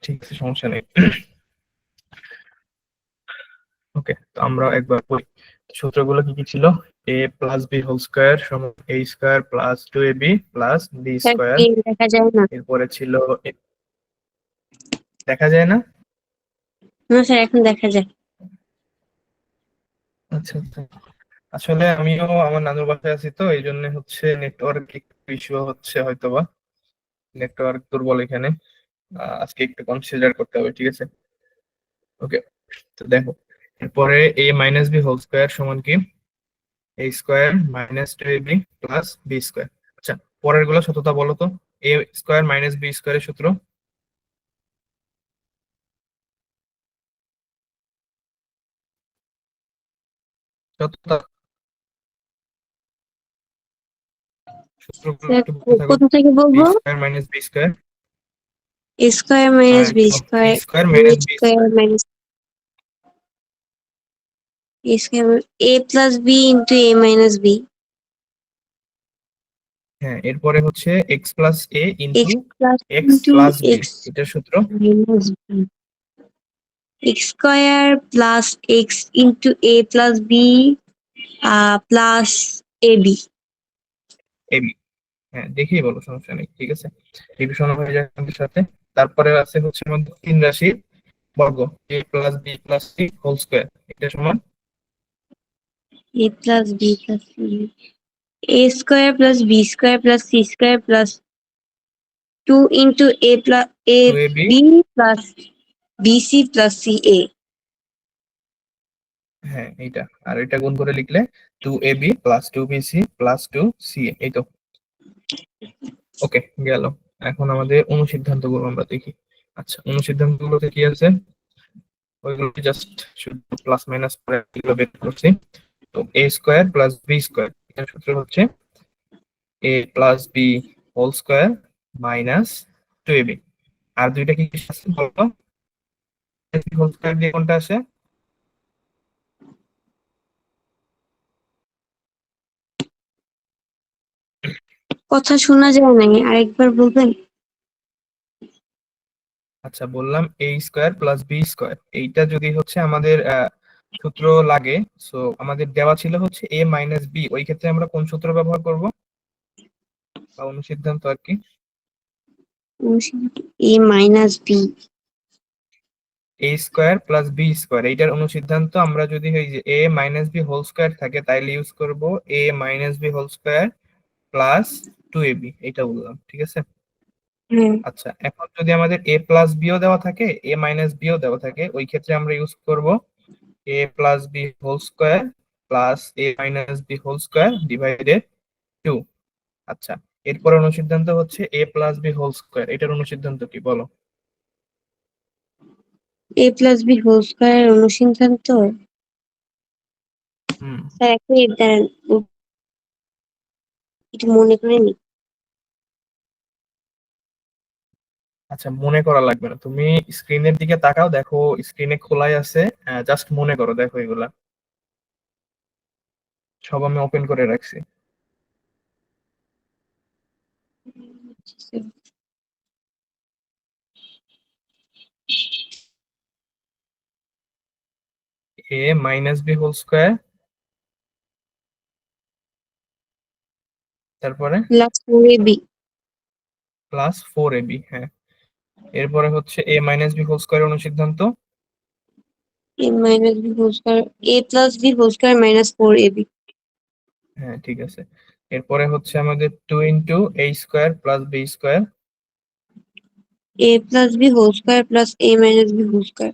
ঠিক আছে, সমস্যা নেই। ওকে, তো আমরা একবার পড়ি। সূত্রগুলো কি কি ছিল? a plus B whole square সমান a square plus 2ab plus B sir square. দেখা যায় না। এরপরে ছিল দেখা যায় না। না স্যার, এখন দেখা যায়। আচ্ছা আচ্ছা, আসলে আমিও আমার নানুর বাসায় আছি, তো এই জন্য হচ্ছে নেটওয়ার্ক একটু ইস্যু হচ্ছে হয়তোবা, নেটওয়ার্ক দুর্বল এখানে। আজকে একটু কনসিডার করতে হবে, ঠিক আছে। ওকে, তো দেখো, এরপরে a minus B whole square সমান কি? a square minus 2ab plus B square. আচ্ছা, পরের গুলো সততা বলো তো। a স্কয়ার মাইনাস বি স্কয়ারের সূত্র সততা, সূত্রগুলো স্যার একটু বলতে থাকো। কোথা থেকে a বলবো? Square minus B square, A square minus B a square, square A minus B square square. Minus A square, A plus B into A minus B. হ্যাঁ, এরপরে হচ্ছে x plus a into X plus x into plus b, X এটার সূত্র। Minus B. X square plus X into A plus B plus A B. ab, হ্যাঁ দেখেই বলো, সমস্যা নেই, ঠিক আছে। রিভিশন হয়ে যায় আমাদের সাথে। তারপরে আছে হচ্ছে আমাদের তিন রাশির বর্গ, a plus B plus C whole square, এটা সমান A plus B plus C, A square plus B square plus C square plus two into A plus A 2ab। B plus B C plus C A. হ্যাঁ এইটা, আর এটা গুণ করে লিখলে 2ab plus 2bc plus 2ca, এই তো। ওকে, গেল। এখন আমাদের অনুসিদ্ধান্ত গুলো আমরা দেখি। আচ্ছা, অনুসিদ্ধান্ত গুলোতে কি আছে ওইগুলো জাস্ট শুধু প্লাস মাইনাস করে এগুলো বের করছি। তো a square plus B square, এটার সূত্র হচ্ছে a plus B whole square minus 2ab। আর দুইটা কি কি আছে বলতো? হোল স্কয়ার দিয়ে কোনটা আসে? কথা শোনা যায় নাই, আরেকবার বলবেন? আচ্ছা, বললাম a square plus B square, এইটা যদি হচ্ছে আমাদের সূত্র লাগে, সো আমাদের দেওয়া ছিল হচ্ছে a মাইনাস বি, ওই ক্ষেত্রে আমরা কোন সূত্র ব্যবহার করব বা অনুসিদ্ধান্ত আর কি? A minus B. a square plus B square, এইটার অনুসিদ্ধান্ত আমরা যদি এই যে a minus B whole square থাকে তাইলে ইউজ করব a minus B whole square plus 2ab, এইটা বললাম, ঠিক আছে। হ্যাঁ, আচ্ছা, এখন যদি আমাদের a প্লাস বিও দেওয়া থাকে, a মাইনাস বিও দেওয়া থাকে, ওই ক্ষেত্রে আমরা ইউজ করব a plus B whole square plus a minus B whole square divided 2। আচ্ছা, এরপর অনুসিদ্ধান্ত হচ্ছে a plus B whole square, এটার অনুসিদ্ধান্ত কি বলো? A plus B whole square অনুসিদ্ধান্ত। হুম। স্যার এক মিনিট দাঁড়ান, একটু মনে করে নি। আচ্ছা, মনে করা লাগবে না, তুমি স্ক্রিনের দিকে তাকাও, দেখো স্ক্রিনে খোলাই আছে, জাস্ট মনে করো, দেখো এগুলা সব আমি ওপেন করে রাখছি। a minus B whole square, তারপরে plus four A B. Plus 4ab, হ্যাঁ। এরপরে হচ্ছে a মাইনাস বি হোল স্কয়ার অনুসিদ্ধান্ত। A minus B whole square, A plus B whole square minus four A B. হ্যাঁ ঠিক আছে। এরপরে হচ্ছে আমাদের 2 into a square plus B square. A plus B whole square plus A minus B whole square.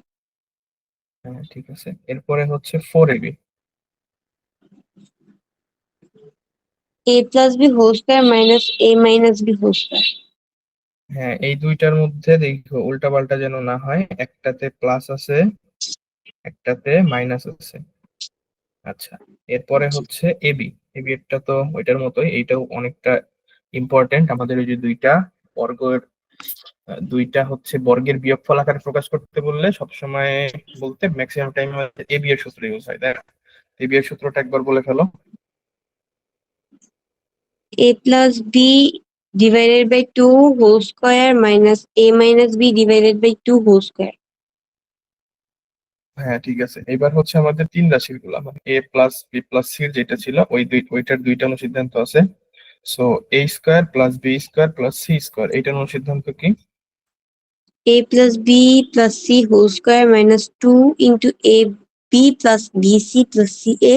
হ্যাঁ ঠিক আছে। এরপরে হচ্ছে 4ab। A plus B whole square minus A minus B whole square. হ্যাঁ, এই দুইটার মধ্যে দেখো উল্টা পাল্টা যেন না হয়, একটাতে প্লাস আছে একটাতে মাইনাস আছে। আচ্ছা, এরপরে হচ্ছে এবি। এবি এরটা তো ওইটার মতোই, এইটাও অনেকটা ইম্পর্টেন্ট আমাদের। ওই যে দুইটা বর্গের দুইটা হচ্ছে বর্গের বিয়োগফল আকারে প্রকাশ করতে বললে সবসময় বলতে ম্যাক্সিমাম টাইম এবি এর সূত্র ইউজ হয়, তাই না? এবি এর সূত্রটা একবার বলে ফেলো। এ plus B divided by 2 whole square minus a minus b divided by 2 whole square. হ্যাঁ ঠিক আছে, এবার হচ্ছে আমাদের তিন রাশির গুলা, মানে A plus B plus C যেটা ছিল ওইটার দুইটা অনুসিদ্ধান্ত আছে। So A square plus B square plus C square, এইটার অনুসিদ্ধান্ত কি? a plus b plus c whole square minus 2 into a b plus bc plus ca.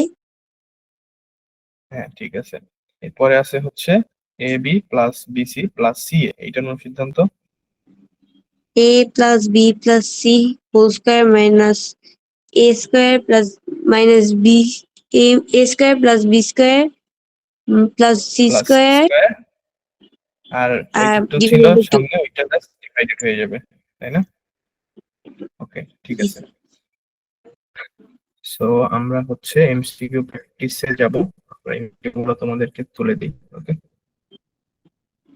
হ্যাঁ ঠিক আছে, এরপরে আছে হচ্ছে A B plus BC plus C A, এইটার অনুসিদ্ধান্ত। a plus b plus c whole square minus a square plus minus b a square plus b square plus c plus C square square, আর ওইটা ছিল divided by 2. সামনে, ওইটা just divided হয়ে যাবে, তাই না? ওকে ঠিক আছে। সো আমরা হচ্ছে এমসিকিউ প্র্যাকটিসে যাব, আমরা এমসিকিউ গুলো তোমাদেরকে তুলে দিই। ওকে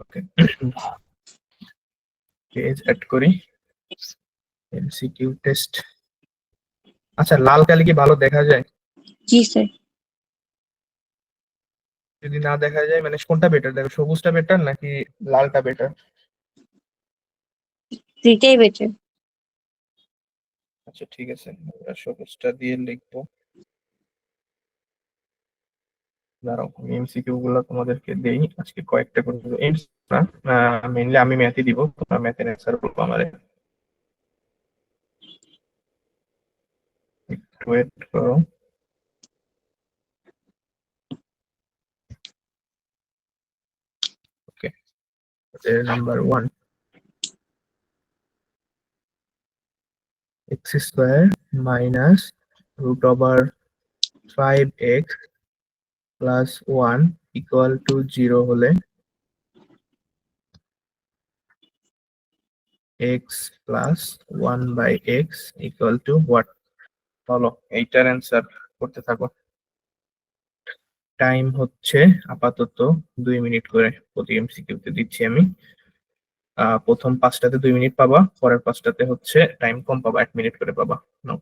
ওকে, পেজ অ্যাড করি, এমসিকিউ টেস্ট। আচ্ছা, লাল কালি কি ভালো দেখা যায়? জি স্যার। যদি না দেখা যায় মানে কোনটা বেটার, দেখো সবুজটা বেটার নাকি লালটা বেটার? দুইটাই বেটার। আচ্ছা ঠিক আছে, আমরা সবুজটা দিয়ে লিখবো। দাঁড়াও, আমি এমসিকিউ গুলো তোমাদেরকে দেই, আজকে কয়েকটা করে দেবো। মেইনলি আমি ম্যাথই দিব, তোমরা ম্যাথের অ্যান্সার বলবো আমারে। একটু ওয়েট করো। Okay, number 1, X square minus root over 5x plus 1 equal to 0 হলে x plus 1 by X equal to what? বলো, এইটার অ্যান্সার করতে থাকো। টাইম হচ্ছে আপাতত 2 মিনিট করে প্রতি এমসিকিউতে দিচ্ছি আমি। প্রথম পাঁচটাতে 2 মিনিট পাবা, পরের পাঁচটাতে হচ্ছে টাইম কম পাবা, 1 মিনিট করে পাবা। নাও।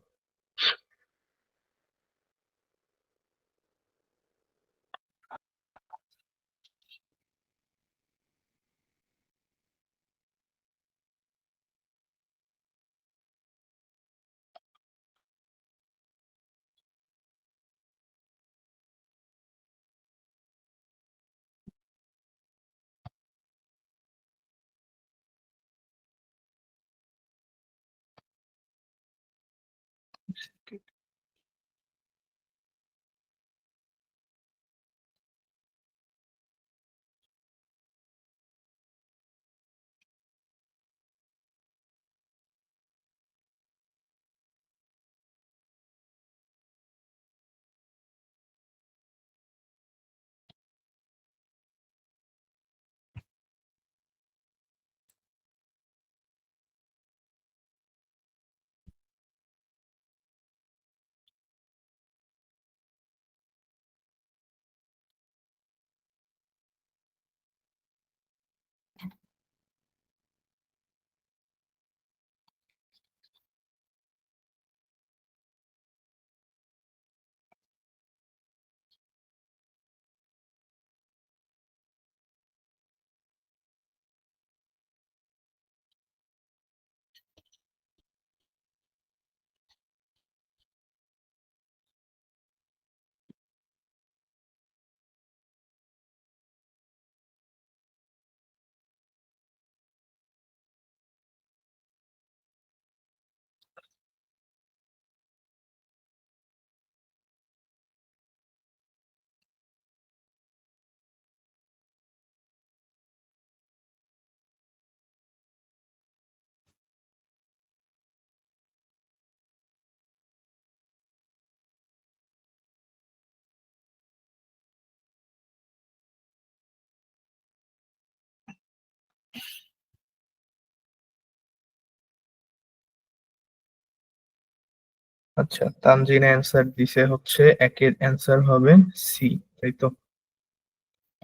আচ্ছা, তানজিন অ্যান্সার দিছে হচ্ছে একের অ্যান্সার হবে সি, তাই তো?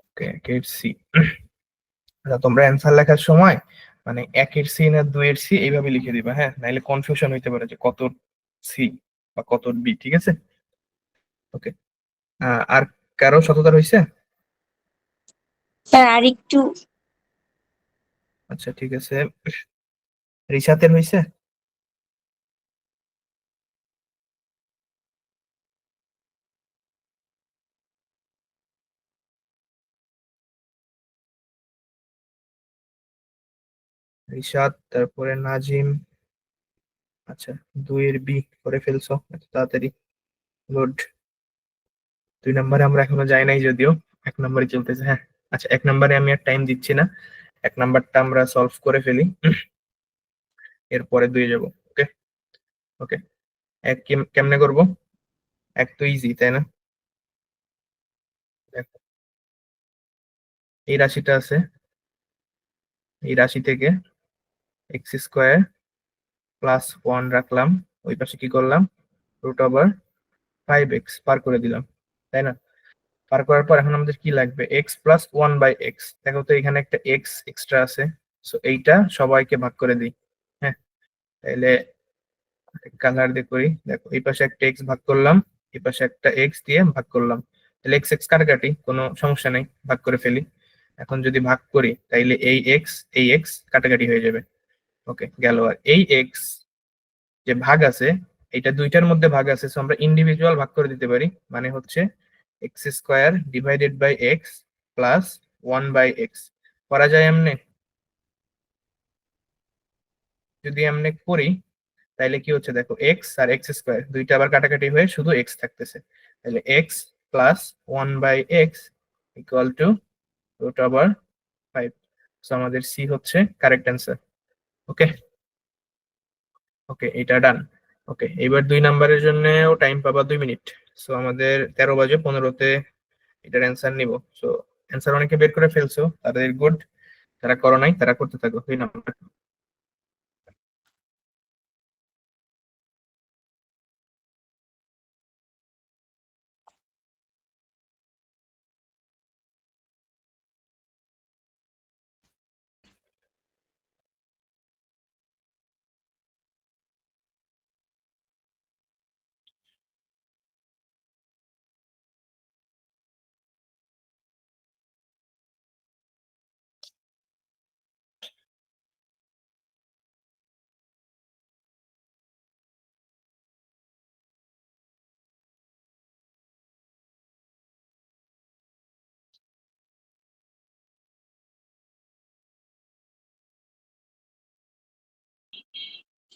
ওকে, একের সি। আচ্ছা, তোমরা অ্যান্সার লেখার সময় মানে একের সি না দুইয়ের সি এইভাবে লিখে দিবা, হ্যাঁ, নাইলে কনফিউশন হইতে পারে যে কত সি বা কত বি, ঠিক আছে? ওকে, আর কারো শততার হইছে? স্যার আরেকটু আচ্ছা ঠিক আছে, রিশাতের হইছে? রিশাত, তারপরে নাজিম। আচ্ছা, 2 এর বি করে ফেলছো এত তাড়াতাড়ি, গুড। 2 নম্বরে আমরা এখনো যাই নাই যদিও, 1 নম্বরে চলতেছে, হ্যাঁ। আচ্ছা, 1 নম্বরে আমি আর টাইম দিচ্ছি না, 1 নম্বরটা আমরা সলভ করে ফেলি, এরপরে 2 যাবো। ওকে ওকে। এক কেমনে করবো? এক তো ইজি, তাই না? দেখো, এই রাশিটা আছে, এই রাশি থেকে x² + 1 রাখলাম, ওই পাশে কি করলাম, √5x পার করে দিলাম, তাই না? পার করার পর এখন আমাদের কি লাগবে, x + 1/x। দেখো তো এখানে একটা x এক্সট্রা আছে, সো এইটা সবাইকে ভাগ করে দিই। হ্যাঁ, তাহলে কালার দিয়ে করি, দেখো এই পাশে একটা x ভাগ করলাম, এই পাশে একটা x দিয়ে ভাগ করলাম, তাহলে x x কাটাকাটি, কোনো সমস্যা নেই, ভাগ করে ফেলি। এখন যদি ভাগ করি তাইলে এই x কাটাকাটি হয়ে যাবে। ওকে, গেল। আর এই x যে ভাগ আছে, এটা দুইটার মধ্যে ভাগ আছে, সো আমরা ইন্ডিভিজুয়াল ভাগ করে দিতে পারি, মানে হচ্ছে x² divided by x plus 1/x করা যায় এমনি। যদি এমনি করি তাইলে কি হচ্ছে, দেখো x আর x² দুইটা আবার কাটাকাটি হয়ে শুধু x থাকতেছে, তাহলে x plus 1/x equal to √5। So আমাদের সি হচ্ছে কারেক্ট অ্যান্সার। ওকে ওকে, এটা ডান। ওকে, এবার 2 নম্বরের জন্যও টাইম পাবা 2 মিনিট। সো আমাদের 13:15-তে এটার অ্যান্সার নিব। সো অ্যান্সার অনেকে বের করে ফেলছো, তাদের গুড, যারা করো নাই তারা করতে থাকো। 2 নম্বর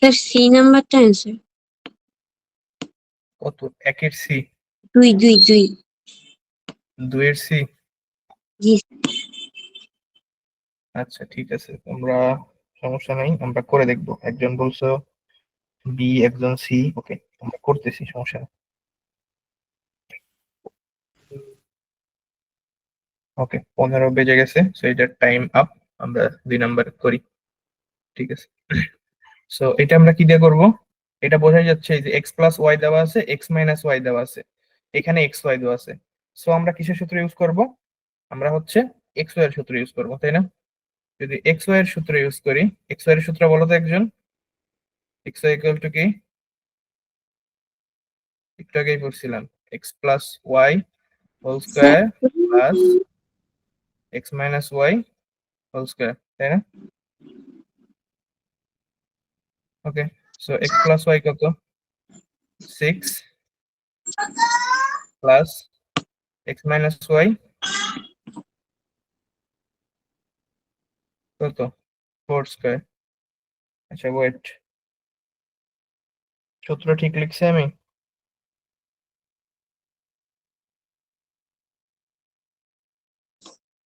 স্যার সি নাম্বারটা অ্যান্সার। কত? 1-এর সি? 2 2-এর সি? জি। আচ্ছা ঠিক আছে, আমরা সমস্যা নাই, আমরা করে দেখবো। একজন বলছো বি, একজন সি, ওকে আমরা করতেছি, সমস্যা নেই। ওকে, 15 বেজে গেছে, সো এটার টাইম আপ, আমরা 2 নাম্বার করি। ঠিক আছে, সো এটা আমরা কি দিয়ে করব, এটা বোঝাই যাচ্ছে যে x + y দেওয়া আছে, x - y দেওয়া আছে, এখানে xy দেওয়া আছে। সো আমরা কিসের সূত্র ইউজ করব, আমরা হচ্ছে xy এর সূত্র ইউজ করব, তাই না? যদি xy এর সূত্র ইউজ করি, xy এর সূত্র বলো তো একজন, xy ইকুয়াল টু কি, একটু আগেই পড়ছিলাম, x + y whole sir square plus x - y whole square, তাই না? ওকে, সো x + y কত, 6 প্লাস x - y কত, 4 স্কয়ার। আচ্ছা ওয়েট, সূত্র ঠিক লিখছি আমি?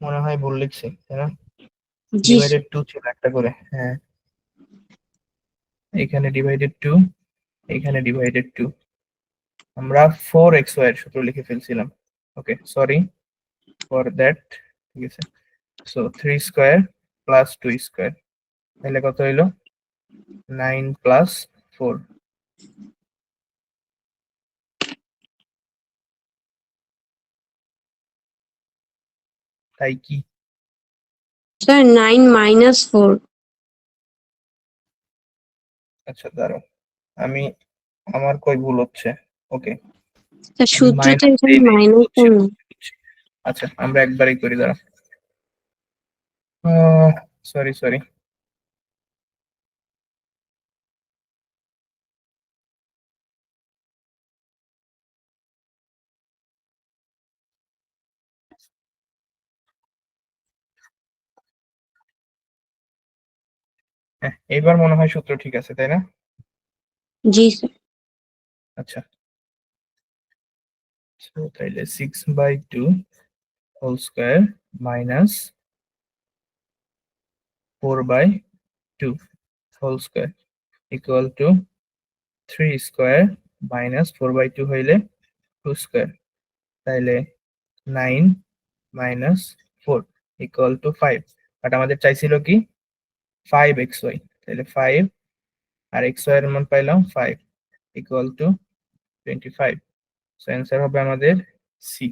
মনে হয় ভুল লিখছি, তাই না? জি ডিভাইডেড 2 ছিল একটা করে, হ্যাঁ, এখানে ডিভাইডেড 2, এখানে ডিভাইডেড 2, আমরা 4xy এর সূত্র লিখে ফেলছিলাম। ওকে, সরি ফর দ্যাট। ঠিক আছে, সো 3 স্কয়ার প্লাস 2 স্কয়ার, তাহলে কত হইলো, 9 প্লাস 4। তাই কি? স্যার 9 - 4। আচ্ছা দাঁড়াও, আমি, আমার কই ভুল হচ্ছে। ওকে, স্যার আমি সূত্র তো মাইনাস এখানে দেই নাই, মাইনাস বুঝছি না। বুঝছি। আচ্ছা আমরা একবারই করি, দাঁড়াও, সরি সরি। হ্যাঁ, এইবার মনে হয় সূত্র ঠিক আছে, তাই না? জি স্যার। আচ্ছা, তাইলে 6/2 whole square minus 4/2 whole square equal to 3 square minus 4/2 হইলে 2 স্কয়ার, তাইলে 9 মাইনাস 4 ইকুয়াল টু 5। বাট আমাদের চাইছিল কি 5xy, তাহলে 5 আর xy এর মান পাইলাম 5 ইকুয়াল টু 25। সো অ্যান্সার হবে আমাদের সি।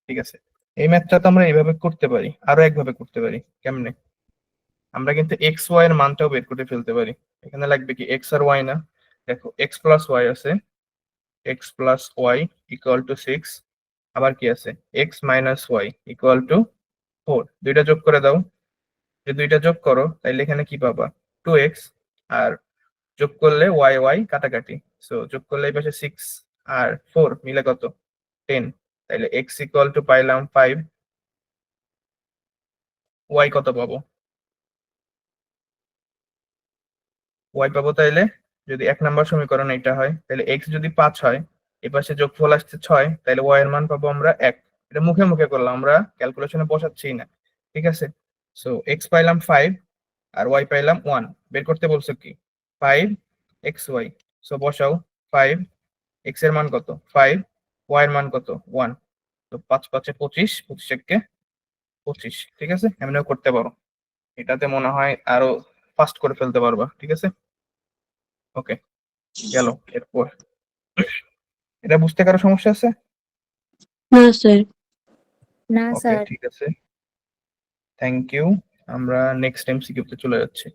ঠিক আছে, এই ম্যাথটা তো আমরা এইভাবে করতে পারি, আরো একভাবে করতে পারি। কেমনে? আমরা কিন্তু এক্স ওয়াই এর মানটাও বের করে ফেলতে পারি। এখানে লাগবে কি এক্স আর ওয়াই না, দেখো এক্স প্লাস ওয়াই আছে, X plus Y equal to 6। আবার কি আছে, X minus Y equal to 4। দুইটা যোগ করে দাও, যদি দুইটা যোগ করো তাহলে এখানে কি পাবা, 2x। আর যোগ করলে ওয়াই ওয়াই কাটাকাটি, সো যোগ করলে এই পাশে 6 আর 4 মিলে কত, 10। তাইলে এক্স ইকুয়াল টু পাইলাম 5, ওয়াই কত পাবো, ওয়াই পাবো তাইলে যদি 1 নম্বর সমীকরণ এটা হয়, তাহলে এক্স যদি 5 হয়, এপাশে যোগফল আসছে 6, তাহলে ওয়াই এর মান পাবো আমরা 1। এটা মুখে মুখে করলাম, আমরা ক্যালকুলেশনে বসাচ্ছি না। ঠিক আছে, সো এক্স পাইলাম 5 আর ওয়াই পাইলাম 1। বের করতে বলছো কি 5xy, সো বসাও 5, এক্স এর মান কত 5, ওয়াই এর মান কত 1। তো 5 5 25, 25 একে 25। ঠিক আছে, এমনিও করতে পারো, এটাতে মনে হয় আরো ফাস্ট করে ফেলতে পারবা। ঠিক আছে, ওকে, গেল। এরপর এটা বুঝতে কারো সমস্যা আছে? না স্যার। না ওকে, স্যার। ঠিক আছে, থ্যাংক ইউ। আমরা নেক্সট এমসিকিউ তে চলে যাচ্ছি।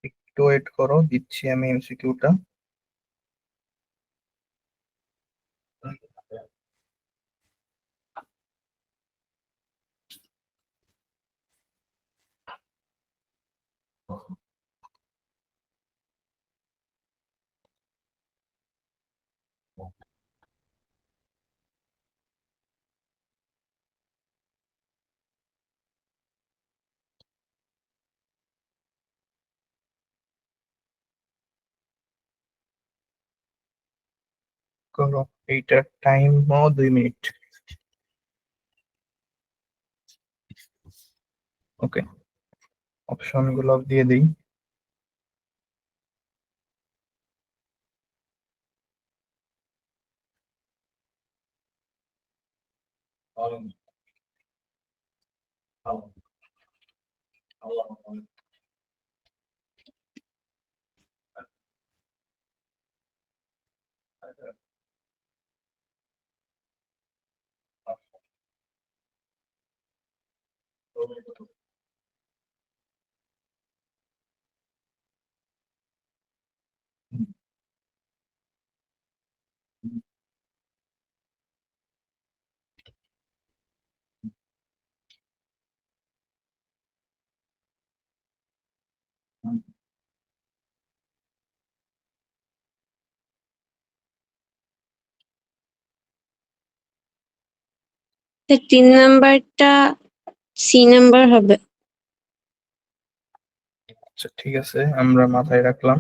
একটু ওয়েট করো, দিচ্ছি আমি এমসিকিউটা। করো, এইটার টাইমও 2 মিনিট। ওকে, অপশন গুলো দিয়ে দিই। স্যার 3 নাম্বারটা সি নাম্বার হবে। আচ্ছা, ঠিক আছে, আমরা মাথায় রাখলাম।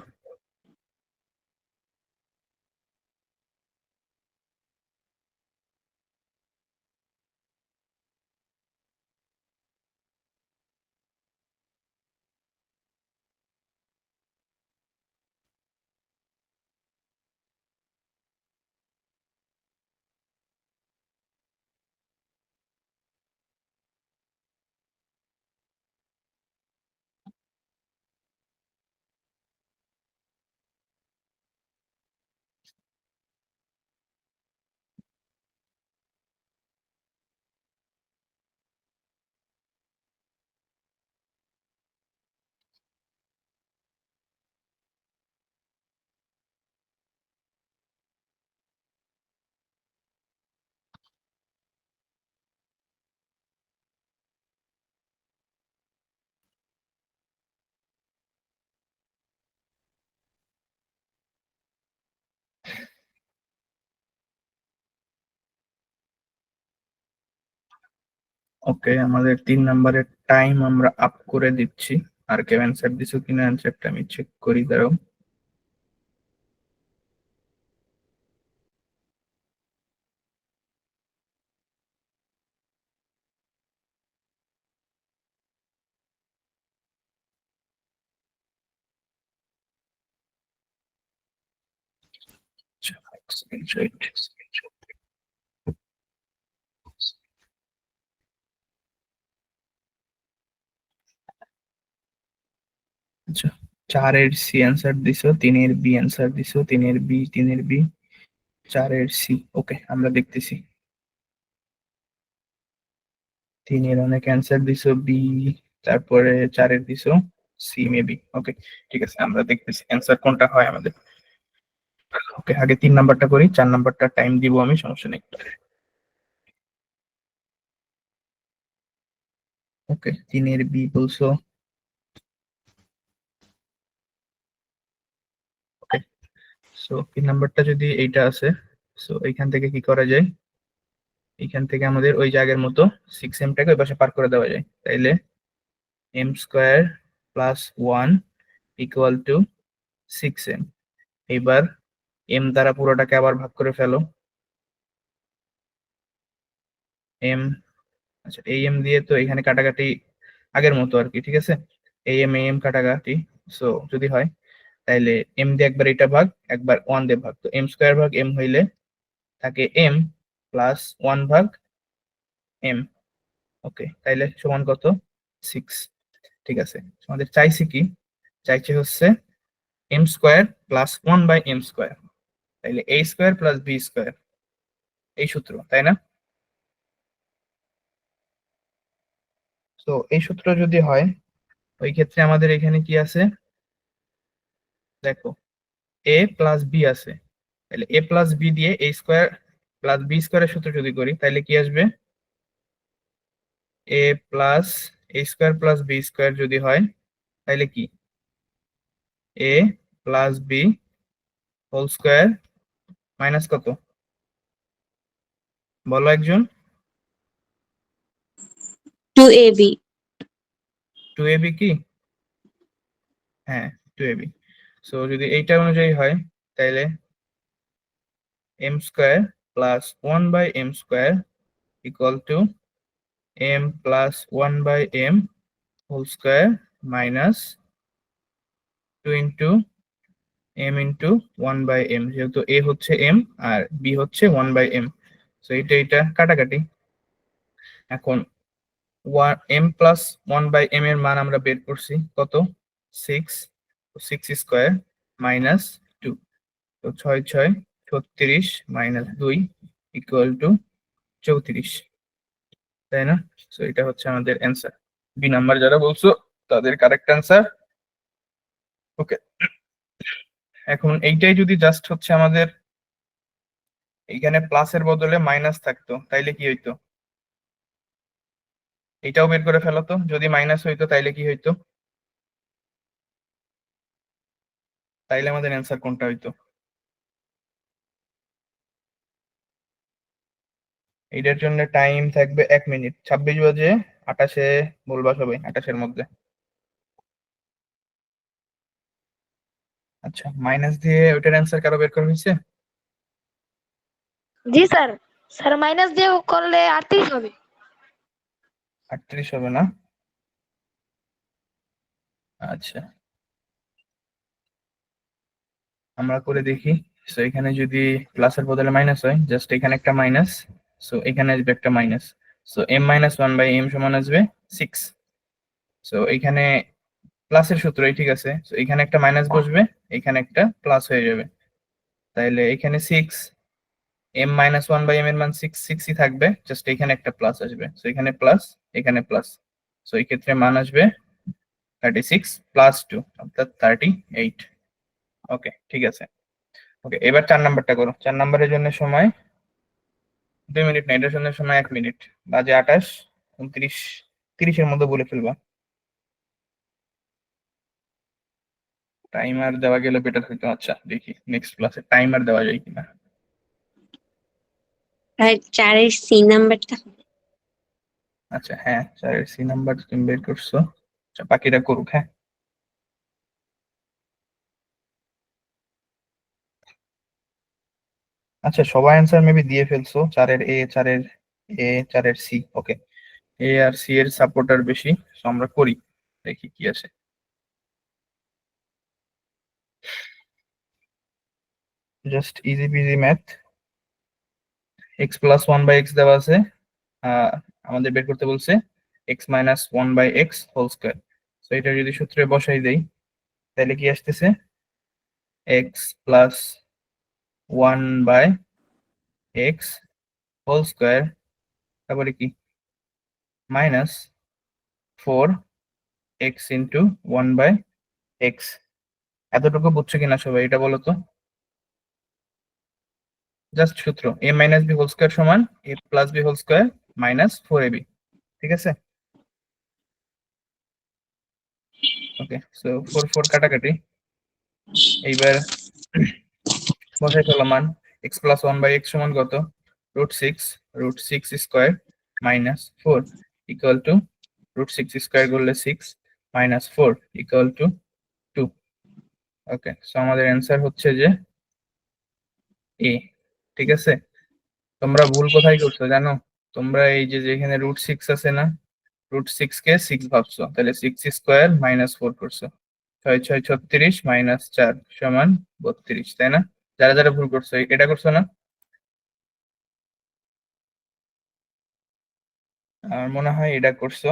ওকে, আমাদের 3 নাম্বারের টাইম আমরা আপ করে দিচ্ছি। আর কেউ অ্যান্সার দিছো কিনা অ্যান্সারটা আমি চেক করি, দাঁড়াও। আচ্ছা, আচ্ছা, 4-এর সি অ্যান্সার দিছো, 3-এর বি অ্যান্সার দিছো, 3-এর বি, 3-এর বি, 4-এর সি। ওকে, আমরা দেখতেছি। 3-এর অনেক অ্যান্সার দিছো বি, তারপরে 4-এর দিছো সি মেবি। ওকে, ঠিক আছে, আমরা দেখতেছি অ্যান্সার কোনটা হয় আমাদের। ওকে, আগে 3 নাম্বারটা করি, 4 নাম্বারটা টাইম দিব আমি, সমস্যা নেই। ওকে, 3-এর বি বলছো। ওকে, সো 3 নাম্বারটা যদি এইটা আছে, সো এইখান থেকে কি করা যায়, এইখান থেকে আমাদের ওই জায়গার মতো 6m টাকে ওই পাশে পার করে দেওয়া যায়। তাইলে m square plus 1 equal two 6m। এবার m দ্বারা পুরোটাকে আবার ভাগ করে ফেলো। m, আচ্ছা এই m দিয়ে তো এখানে কাটাকাটি আগের মতো আর কি, ঠিক আছে, এই m কাটাকাটি। সো যদি হয় তাইলে m দিয়ে একবার এটা ভাগ, একবার 1 দিয়ে ভাগ, তো m স্কোয়ার ভাগ m হইলে থাকে m প্লাস 1 ভাগ m। ওকে, তাইলে সমান কত, 6। ঠিক আছে, আমাদের চাইছি কি, চাইছে হচ্ছে M square plus 1/m square, তাইলে a square plus b square, এই সূত্র, তাই না? তো এই সূত্র যদি হয়, ওই ক্ষেত্রে আমাদের এখানে কি আছে দেখো, a প্লাস b আছে, তাহলে a প্লাস b দিয়ে a স্কোয়ার প্লাস b স্কোয়ারের সূত্র যদি করি তাহলে কি আসবে, a plus a square plus b square যদি হয় তাহলে কি, a plus b whole square minus কত, বলো একজন। 2ab। 2ab কি, হ্যাঁ 2ab। সো যদি এইটা অনুযায়ী হয় তাহলে m square plus 1/m square equal to m plus 1/m whole square minus 2 into m into 1/m, যেহেতু a হচ্ছে m আর b হচ্ছে 1/m, সো এটা কাটাকাটি। এখন m প্লাস 1/m এর মান আমরা বের করছি কত, 6, 6 স্কোয়ার মাইনাস 2, তো 6 6 36 মাইনাস 2 ইকুয়াল টু 34, তাই না? সো এটা হচ্ছে আমাদের অ্যান্সার। বি নাম্বার যারা বলছো তাদের কারেক্ট অ্যান্সার। ওকে, এখন এইটাই যদি জাস্ট হচ্ছে আমাদের এইখানে প্লাসের বদলে মাইনাস থাকতো তাইলে কি হইতো, এটাও বের করে ফেলো তো, যদি মাইনাস হইতো তাইলে কি হইতো, তাইলে আমাদের অ্যান্সার কোনটা হইতো। এটার জন্য টাইম থাকবে 1 মিনিট, 26 বাজে 28-এ বলবা সবাই, 28-এর মধ্যে। আচ্ছা, মাইনাস দিয়ে ওটার অ্যান্সার কারো বের করা হয়েছে? জি স্যার, স্যার মাইনাস দিয়ে করলে 38 হবে। 38 হবে না? আচ্ছা, আমরা করে দেখি। সো এখানে যদি প্লাসের বদলে মাইনাস হয়, জাস্ট এখানে একটা মাইনাস, সো এখানে আসবে একটা মাইনাস, সো m-1/m সমান আসবে 6। সো এখানে প্লাসের সূত্রই ঠিক আছে, সো এখানে একটা মাইনাস বসবে, এখানে একটা প্লাস হয়ে যাবে, তাইলে এখানে 6, m-1/m এর মান 6 6ই থাকবে, জাস্ট এখানে একটা প্লাস আসবে, সো এখানে প্লাস, এখানে প্লাস, সো এই ক্ষেত্রে মান আসবে 36 প্লাস 2 অর্থাৎ 38। ওকে, ঠিক আছে। ওকে, এবার 4 নাম্বারটা করো। 4 নাম্বারের জন্য সময় 2 মিনিট না, এটার জন্য সময় 1 মিনিট। বাজে 28, 29, 30-এর মধ্যে বলে ফেলবা। টাইমার দেওয়া গেলে বেটার হইতো। আচ্ছা দেখি নেক্সট ক্লাসে টাইমার দেওয়া যায় কিনা। আর 4-এর সি নাম্বারটা। আচ্ছা হ্যাঁ, 4 এর সি নাম্বার তুমি বের করছো। আচ্ছা বাকিটা করুক। হ্যাঁ আচ্ছা, সবাই অ্যান্সার মেবি দিয়ে ফেলছো। 4 এর এ, 4 এর এ, 4 এর সি। ওকে, এ আর সি এর সাপোর্টার বেশি, তো আমরা করি, দেখি কি আছে। Just easy peasy math. X plus one by X দেওয়া আছে, আমাদের বের করতে বলছে X minus one by X whole square. তো এটা যদি সূত্রে বসাই দেই তাহলে কি আসতেছে, X plus one by X whole square, তারপরে কি minus four X into one by X. এতটুকু বুঝছো কিনা সবাই এটা বলো তো? জাস্ট সূত্র A minus B whole square সমান A plus B whole square minus four A B. ঠিক আছে, ওকে। সো ফোর ফোর কাটাকাটি, এইবার বসাই ফেলাম মান। X plus one by X সমান কত, root six square minus four equal to root six square করলে six minus four equal to two. Okay, so আমাদের অ্যান্সার হচ্ছে যে এ। ঠিক আছে, তোমরা ভুল কোথায় করছো জানো? তোমরা এই যে যেখানে রুট সিক্স আছে না, রুট সিক্স কে সিক্স ভাবছো, তাহলে সিক্স স্কোয়ার মাইনাস ফোর করছো। ছয় ছয় ছত্রিশ মাইনাস চার সমান বত্রিশ, তাই না? যারা যারা ভুল করছো এটা করছো না? আমার মনে হয় এটা করছো।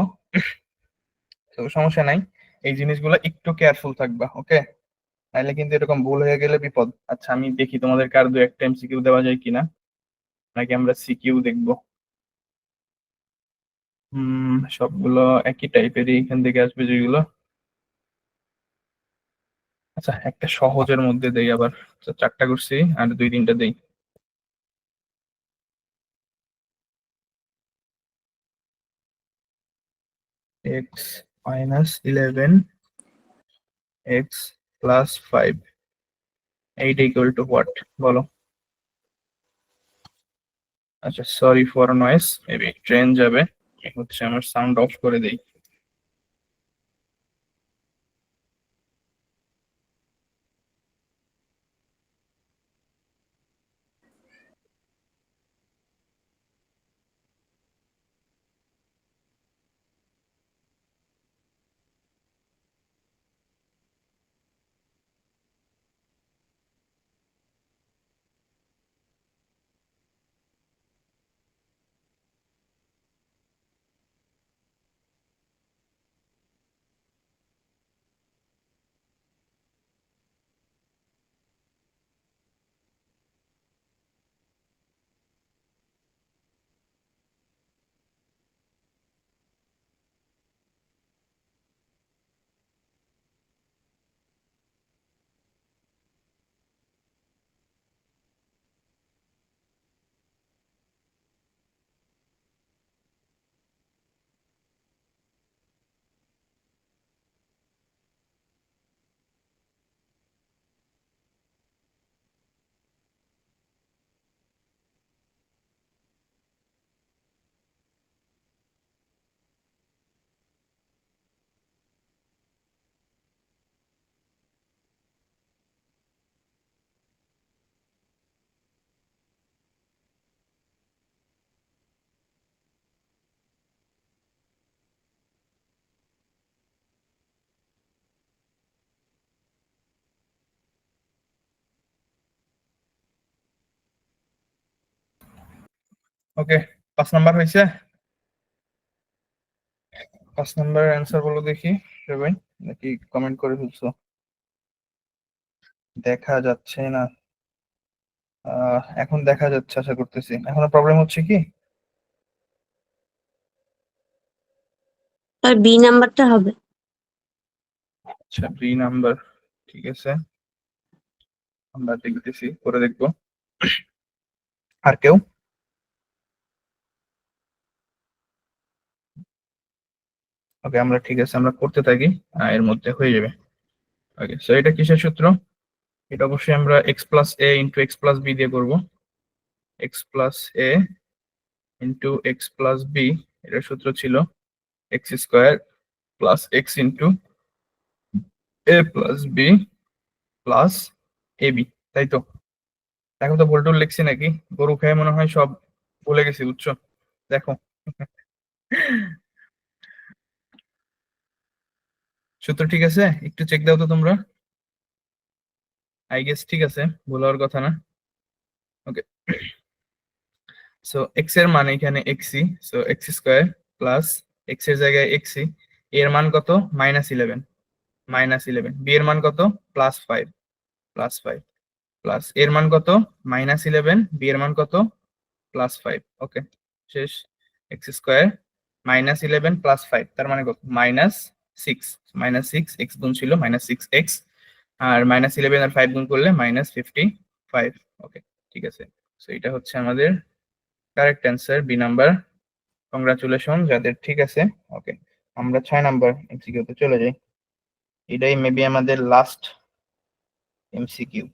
তো সমস্যা নাই, এই জিনিসগুলো একটু কেয়ারফুল থাকবা, ওকে? নাইলে কিন্তু এরকম ভুল হয়ে গেলে বিপদ। আচ্ছা আমি দেখি তোমাদের কার দু একটা এমসিকিউ দেওয়া যায় কিনা, নাকি আমরা সিকিউ দেখবো। সবগুলো একই টাইপেরই এখান থেকে আসবে যেগুলো। আচ্ছা একটা সহজের মধ্যে দেই আবার। আচ্ছা, চারটা করছি আর দুই তিনটা দেই। X minus eleven x plus five, এইটা ইকুয়াল টু হোয়াট বলো? আচ্ছা sorry for noise, maybe train যাবে, হচ্ছে আমার সাউন্ড অফ করে দেই। ওকে, 5 নাম্বার হয়েছে। 5 নাম্বার অ্যান্সার বলো দেখি সবাই, নাকি কমেন্ট করে ফেলছো? দেখা যাচ্ছে না। এখন দেখা যাচ্ছে আশা করতেছি। এখনো প্রবলেম হচ্ছে কি? আর বি নাম্বারটা হবে। আচ্ছা বি নাম্বার, ঠিক আছে, আমরা দেখতেছি, করে দেখবো। আর কেউ? ওকে, আমরা ঠিক আছে, আমরা করতে থাকি, এর মধ্যে হয়ে যাবে। ওকে, সো এটা কিসের সূত্র? এটা অবশ্যই আমরা X plus A into X plus B দিয়ে করবো। X plus A into X plus B এটার সূত্র ছিল X square plus X into A plus B plus A B, তাই তো? দেখো তো ভুল লিখছি নাকি, গরু খেয়ে মনে হয় সব ভুলে গেছি, বুঝছো? দেখো সূত্র ঠিক আছে, একটু চেক দাও তো তোমরা। আই গেস ঠিক আছে, ভুল হওয়ার কথা না। ওকে, সো এক্স এর মান এখানে এক্সি, so X square plus X এর জায়গায় এক্সি, এর মান কত? -11, বি এর মান কত? +5, +5 প্লাস এর মান কত? -11, বি এর মান কত? +5। ওকে, শেষ। এক্স স্কোয়ার -11 +5 তার মানে কত? -6, এক্স গুণ ছিল -6x, আর -11 আর 5 গুণ করলে -55। ওকে, ঠিক আছে। সো এটা হচ্ছে আমাদের correct answer, B number. Congratulation যাদের ঠিক আছে। ওকে, আমরা 6 নাম্বার এমসিকিউ তে চলে যাই। এটাই মেবি আমাদের লাস্ট এমসিকিউ,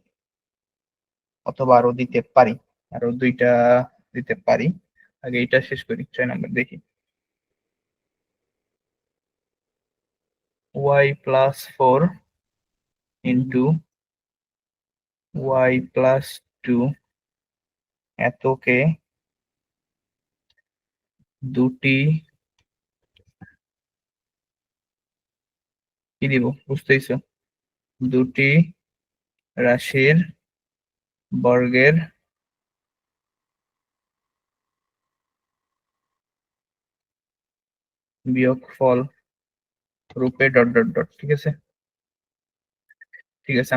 অথবা আরো দিতে পারি, আরো 2টা দিতে পারি। আগে এটা শেষ করি, 6 নাম্বার দেখি। y+4 ইন্টু y+2 এতকে দুটি, কি দিব বুঝতেইছো, দুটি রাশির বর্গের বিয়োগফল রূপে ডট ডট ডট, ঠিক আছে? ঠিক আছে,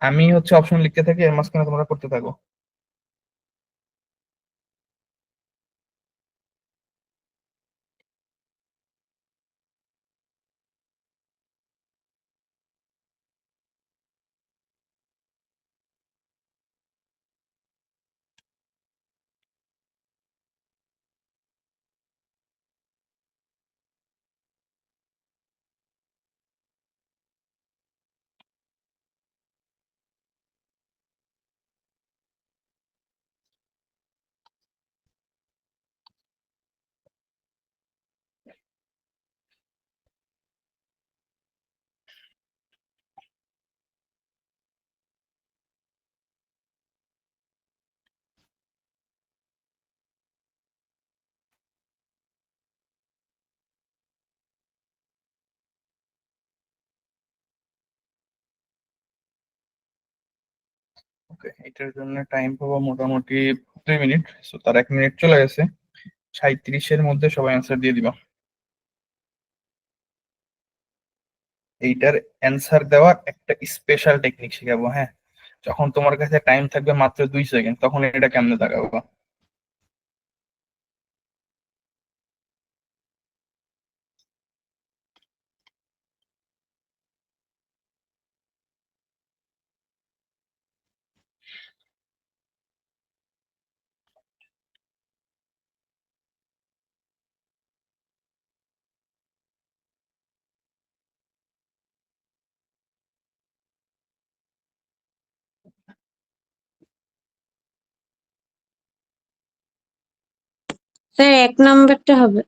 আমি হচ্ছে অপশন লিখতে থাকি, এর মাঝখানে তোমরা করতে থাকো। ওকে, এটার জন্য টাইম পাবো মোটামুটি 2 মিনিট। সো তার 1 মিনিট চলে গেছে। 37-এর মধ্যে সবাই অ্যান্সার দিয়ে দিবা। এইটার অ্যান্সার দেওয়ার একটা স্পেশাল টেকনিক শিখাবো, হ্যাঁ? যখন তোমার কাছে টাইম থাকবে মাত্র 2 সেকেন্ড, তখন এটা কেমনে দেখাবো। স্যার 1 নাম্বারটা হবে,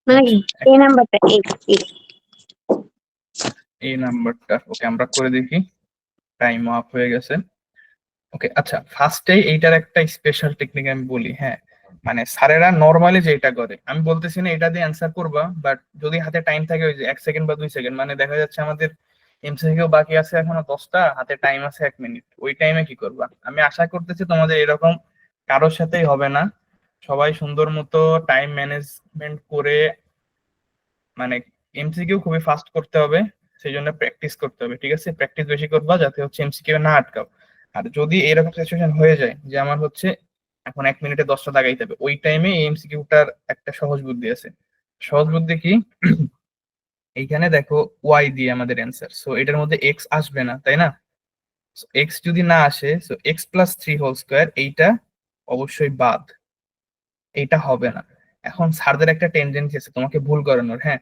মানে আচ্ছা, এই নাম্বারটা এই। এই নাম্বারটা ওকে, আমরা করে দেখি। টাইম আপ হয়ে গেছে। ওকে, আচ্ছা, ফার্স্টেই এইটার একটা স্পেশাল টেকনিক আমি বলি, হ্যাঁ? মানে স্যারেরা নর্মালি যেটা করে, আমি বলতেছি না এটা দিয়ে অ্যান্সার করবা, বাট যদি হাতে টাইম থাকে, ওই যে 1 সেকেন্ড বা 2 সেকেন্ড, মানে দেখা যাচ্ছে আমাদের এমসিকিউ বাকি আছে এখনো 10টা, হাতে টাইম আছে 1 মিনিট, ওই টাইমে কি করবা? আমি আশা করতেছি তোমাদের এরকম কারোর সাথেই হবে না। সবাই সুন্দর মতো টাইম ম্যানেজমেন্ট করে, মানে এমসিকিউ খুবই ফাস্ট করতে হবে, সেই জন্য প্র্যাকটিস করতে হবে, ঠিক আছে? প্র্যাকটিস বেশি করবা যাতে হচ্ছে এমসিকিউ না আটকাও। আর যদি এরকম সিচুয়েশন হয়ে যায় যে আমার হচ্ছে এখন 1 মিনিটে 10টা দাগাইতে হবে, ওই টাইমে এমসিকিউটার একটা সহজ বুদ্ধি আছে। সহজ বুদ্ধি কি? এইখানে দেখো ওয়াই দিয়ে আমাদের অ্যান্সার, সো এটার মধ্যে এক্স আসবে না, তাই না? এক্স যদি না আসে, সো x+3 হোল স্কোয়ার, এইটা অবশ্যই বাদ, এইটা হবে না। এখন স্যারদের একটা টেন্ডেন্সি আছে তোমাকে ভুল করানোর, হ্যাঁ?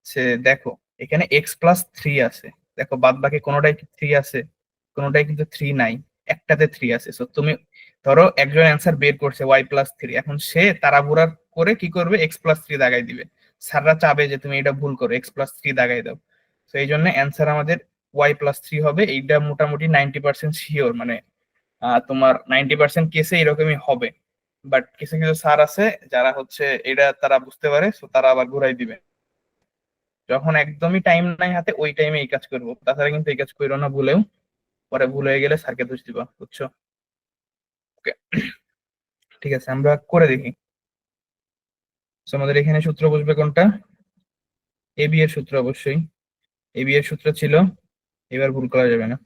সে দেখো এখানে x+3 আছে, দেখো বাদ বাকি কোনোটাই কি 3 আছে? কোনোটাই কিন্তু 3 নাই, একটাতে 3 আছে। সো তুমি ধরো একজন অ্যান্সার বের করছে y+3, এখন সে তাড়াহুড়া করে কি করবে, x+3 দাগাই দিবে। স্যাররা চাবে যে তুমি এটা ভুল করো, x+3 দাগাই দাও। তো এই জন্য অ্যান্সার আমাদের y+3 হবে। এইটা মোটামুটি 90% শিওর, মানে তোমার 90% কেসে এরকমই হবে। বাট কিছু কিছু স্যার আছে যারা হচ্ছে এটা তারা বুঝতে পারে, তো তারা আবার ঘুরাই দিবে। যখন একদমই টাইম নাই হাতে ওই টাইমে এই কাজ করবো, তাছাড়া কিন্তু এই কাজ করো না ভুলেও। পরে ভুল হয়ে গেলে স্যারকে দোষ দিবা, বুঝছো? ওকে, ঠিক আছে, আমরা করে দেখি। So, আমাদের এখানে সূত্র বসবে কোনটা? এ বি এর সূত্র অবশ্যই। এ বি এর সূত্র ছিল, এবার ভুল করা যাবে না।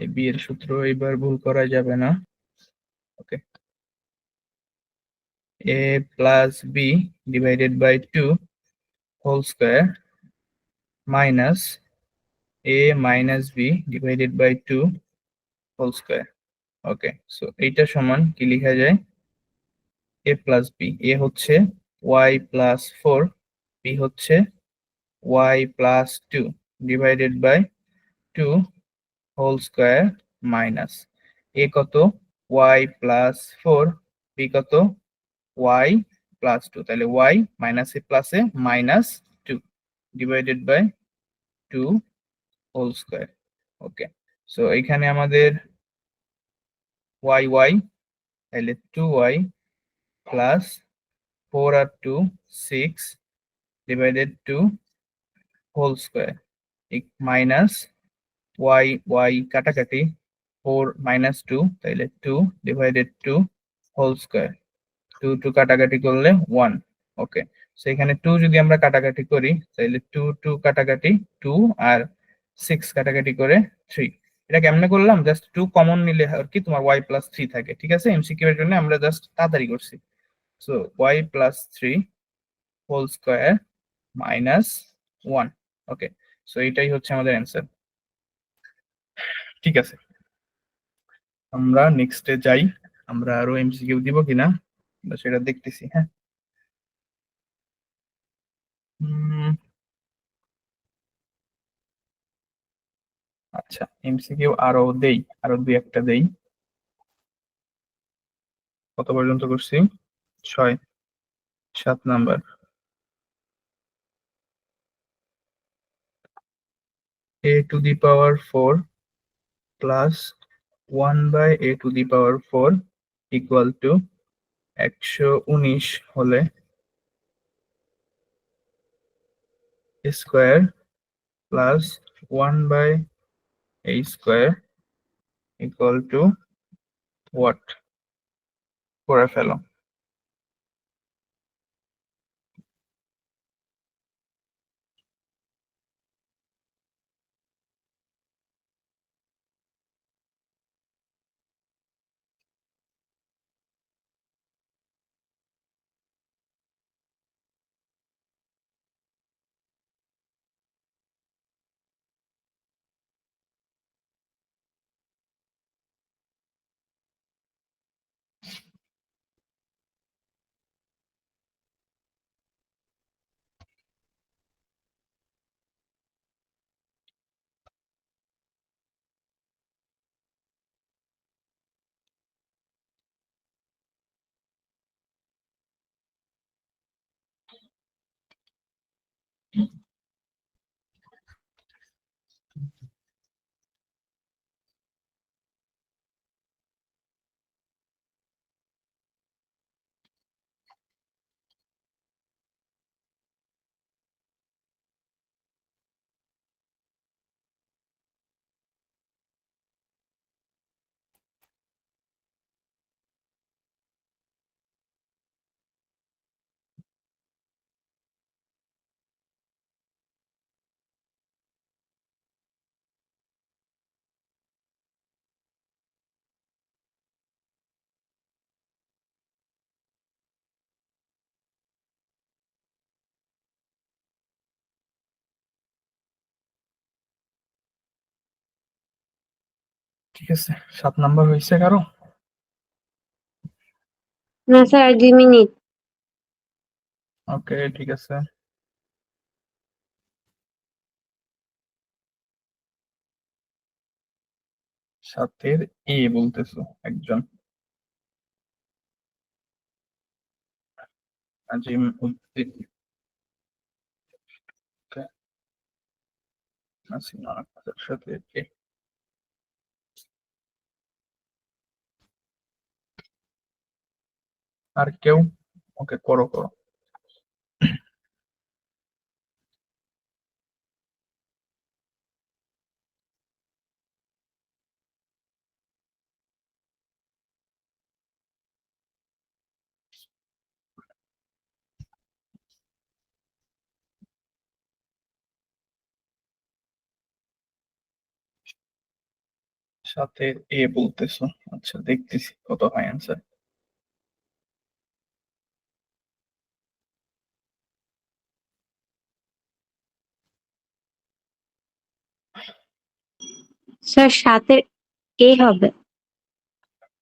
এ বি এর সূত্র এবার ভুল করা যাবে না। Okay, A plus B divided by 2 whole square minus A minus B divided by 2 whole square. Okay, so এইটা সমান কি লেখা যায়? এ প্লাস বি, এ হচ্ছে y+4, বি হচ্ছে y+2 divided by 2 whole square minus A কত, y+4, বি কত, y+2, তাহলে y minus A plus A minus 2 divided by 2 whole square. Okay, so এখানে আমাদের y তাহলে 2y প্লাস 4 আর 2 6 divided 2 whole square minus y কাটাকাটি 4 minus 2, তাইলে 2 divided 2 whole square. 2 2 কাটাকাটি করলে 1। ওকে, সো এখানে 2 যদি আমরা কাটাকাটি করি তাহলে 2 2 কাটাকাটি 2 আর 6 কাটাকাটি করে 3। এটা কেমনে করলাম? জাস্ট 2 কমন নিলে আর কি তোমার y+3 থাকে। ঠিক আছে, এমসিকিউ এর জন্য আমরা জাস্ট তাড়াতাড়ি করছি। So y+3 whole square minus 1। Okay, so এটাই হচ্ছে আমাদের অ্যান্সার। ঠিক আছে, আমরা নেক্সটে যাই। আমরা আরো এমসিকিউ দিব কিনা আমরা সেটা দেখতেছি। হ্যাঁ, আচ্ছা, এমসিকিউ আরো দেই, আরো দুই একটা দেই। কত পর্যন্ত করছি? 6, 7 number. a to the power 4 plus 1/a⁴ equal to 119 হলে square plus 1/a² equal to what? করে ফেলো। ঠিক আছে, 7 নাম্বার হয়েছে কারো? না স্যার, আর 2 মিনিট। ওকে, ঠিক আছে। সাতের এ বলতেছো একজন, আজিম উদ্দিন, নাসিমা আক্তার, সাথের এ। আর কেউ? ওকে, করো করো। সাতের এ বলতেছো, আচ্ছা দেখতেছি কত হয় অ্যান্সার। স্যার 7-এর এ হবে।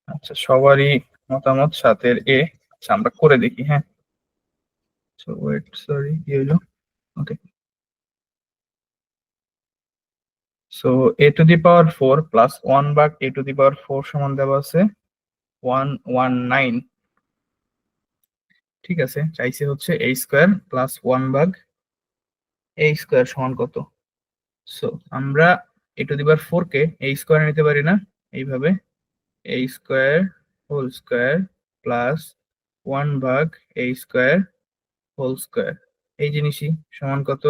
আচ্ছা, সবারই মতামত সাতের এ। আচ্ছা, আমরা করে দেখি, হ্যাঁ। ওয়েট, সরি, কি হলো? ওকে, সো a⁴ প্লাস 1 ভাগ a⁴ সমান দেওয়া আছে 119। ঠিক আছে, চাইছে হচ্ছে a² প্লাস 1 ভাগ a² সমান কত। সো আমরা a⁴ কে a² নিতে পারি না, এইভাবে a² হোল স্কয়ার প্লাস 1 ভাগ a² হোল স্কয়ার, এই জিনিসই সমান কত,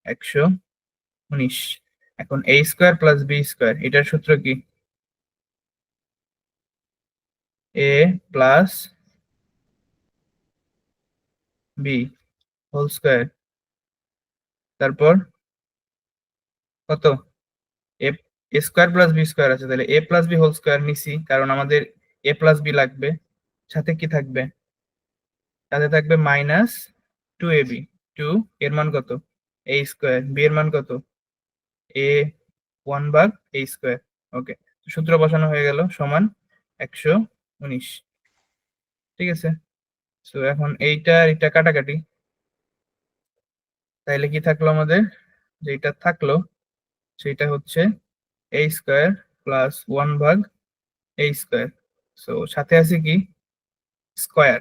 119। এখন a² প্লাস b² এটার সূত্র কি, a plus B whole square, তারপর কত, A square plus B square আছে, তাহলে A plus B whole square নিছি, কারণ আমাদের এ প্লাস বি লাগবে। সাথে কি থাকবে, সাথে থাকবে -2ab। 2 এর মান কত, a², বি এর মান কত, a 1 ভাগ a²। ওকে, সূত্র বসানো হয়ে গেল, সমান 119। ঠিক আছে, তো এখন এইটা আর এটা কাটাকাটি, তাইলে কি থাকলো আমাদের, যেটা থাকলো সেটা হচ্ছে a² প্লাস 1 ভাগ a²। সো সাথে আছে কি, স্কয়ার।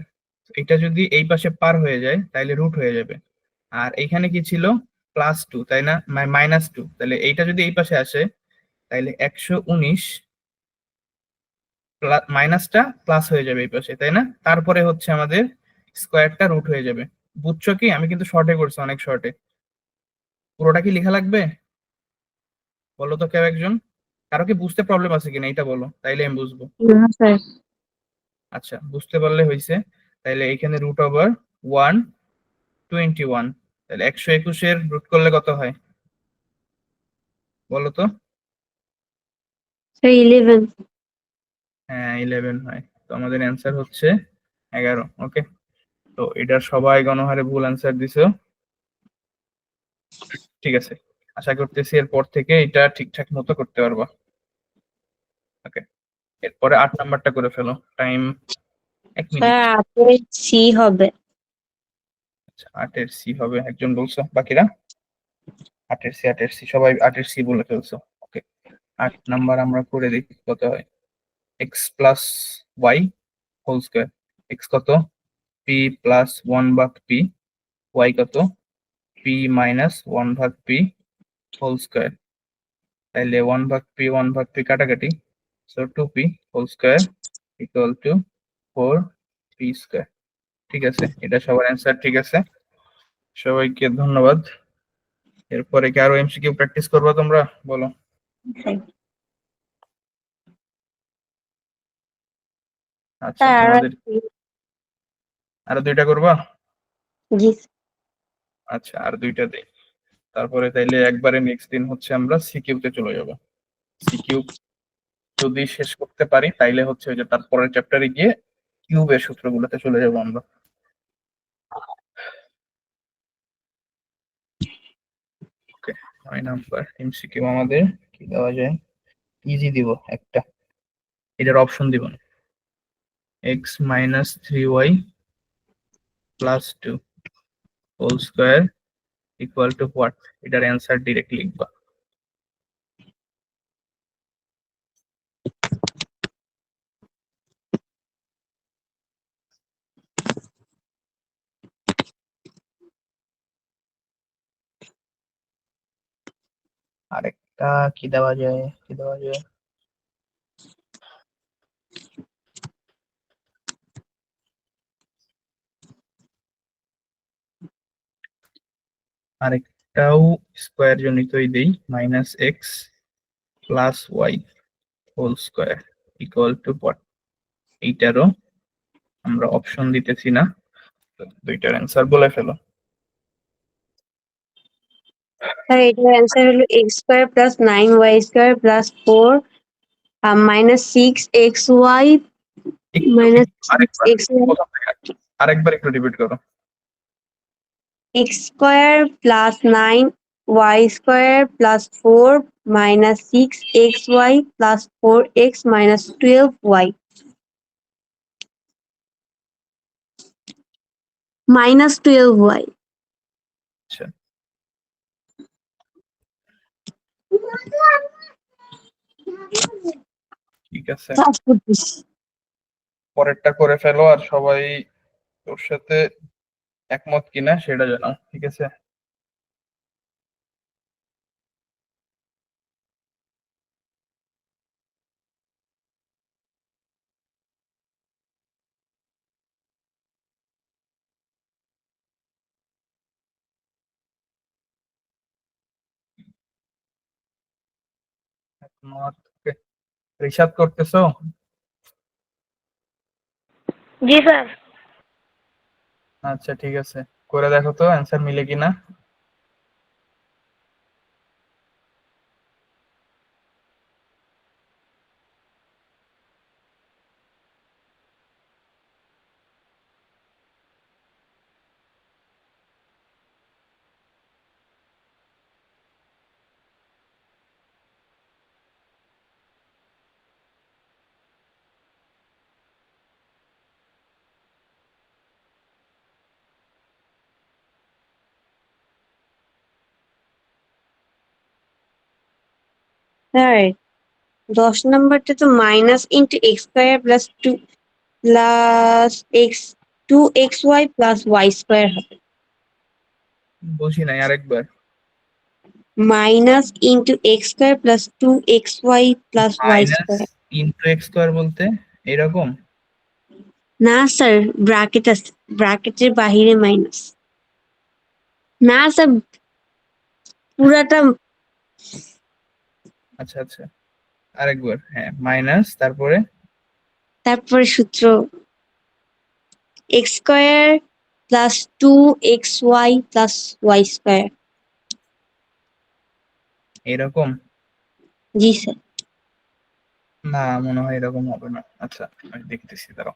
এটা যদি এই পাশে পার হয়ে যায় তাহলে রুট হয়ে যাবে। আর এইখানে কি ছিল, +2, তাই না, -2, তাহলে এইটা যদি এই পাশে আসে তাহলে 119 মাইনাসটা প্লাস হয়ে যাবে এই পাশে, তাই না। তারপরে হচ্ছে আমাদের স্কয়ারটা রুট হয়ে যাবে। বুঝছো কি, আমি কিন্তু শর্টে করছি, অনেক শর্টে। পুরোটা কি লেখা লাগবে, বলো তো কেউ একজন, কারো কি বুঝতে প্রবলেম আছে কিনা এটা বলো, তাইলে আমি বুঝবো। না স্যার। আচ্ছা, বুঝতে পারলে হয়েছে। তাইলে এখানে √121, তাহলে 121-এর রুট করলে কত হয় বলো তো। স্যার 11। হ্যাঁ, 11 হয়। তো আমাদের অ্যান্সার হচ্ছে 11। ওকে, তো এটা সবাই গণহারে ভুল অ্যান্সার দিছো। ঠিক আছে, আশা করতেছি এরপর থেকে এটা ঠিকঠাক মতো করতে পারবা। ওকে, এরপরে 8 নাম্বারটা করে ফেলো, টাইম 1 মিনিট। স্যার 8-এর সি হবে। আচ্ছা, 8-এর সি হবে একজন বলছো, বাকিরা 8-এর সি সবাই 8-এর সি বলে ফেলছো। ওকে, 8 নাম্বার আমরা করে দেখি কত হয়। x plus Y whole square, x কত, p প্লাস 1 ভাগ p, y কত, p মাইনাস 1 ভাগ p হোল স্কয়ার। তাইলে 1 ভাগ p 1 ভাগ p কাটাকাটি, so 2p whole square equal to 4p square. ঠিক আছে, এটা সবার অ্যান্সার। ঠিক আছে, সবাইকে ধন্যবাদ। এরপরে কি আরো এমসিকিউ প্র্যাকটিস করবা তোমরা, বলো। আচ্ছা, স্যার তোমাদের আরো 2টা করবা। জি। আচ্ছা, আর 2টা দেই, তারপরে তাইলে একবারে নেক্সট দিন হচ্ছে আমরা সিকিউতে চলে যাব। সিকিউ যদি শেষ করতে পারি তাইলে হচ্ছে ওই যে তারপরের চ্যাপ্টারে গিয়ে কিউবের সূত্রগুলোতে চলে যাব আমরা। ওকে, 9 নাম্বার এমসিকিউ আমাদের কি দেওয়া যায়, ইজি দিব একটা, এটার অপশন দিব না। x minus 3y plus 2 whole square equal to what, এটার অ্যান্সার ডিরেক্ট লিখবা। আরেকটা কি দেওয়া যায়, কি দেওয়া যায়? আরেকটাও স্কোয়ার জনিতই দেই, minus x plus Y whole square equal to what? এইটারও আমরা অপশন দিতেছি না, তো দুইটার অ্যান্সার বলে ফেলো। স্যার এটার অ্যান্সার হলো X square plus 9y square plus 4 minus 6xy একটু মাইনাস আরেকবার 6xy প্রথম থেকে আরেকবার একটু রিপিট করো। x square plus 9y square plus 4 minus 6xy plus 4x minus 12y minus 12y। আচ্ছা ঠিক আছে, কাজ করতেছি। পরেরটা করে ফেলো আর সবাই তোর সাথে একমত কিনা সেটা জানাও, ঠিক আছে? একমত, okay. রিসাদ করতেছো? জি স্যার। আচ্ছা ঠিক আছে, করে দেখো তো অ্যান্সার মিলে কিনা। স্যার 10 নাম্বারটা তো minus into x square plus 2xy plus Y square হবে। বুঝি নাই, আরেকবার। Minus into x square plus 2xy plus y minus square. Into x square বলতে এরকম? না স্যার, ব্র্যাকেট আছে, ব্র্যাকেটের বাহিরে মাইনাস। না স্যার, পুরাটা। আচ্ছা আচ্ছা, আরেকবার, হ্যাঁ মাইনাস, তারপরে তারপরে সূত্র x square plus 2xy plus Y square. এরকম? জি স্যার। না, মনে হয় এরকম হবে না। আচ্ছা আমি দেখতেছি, দাঁড়াও।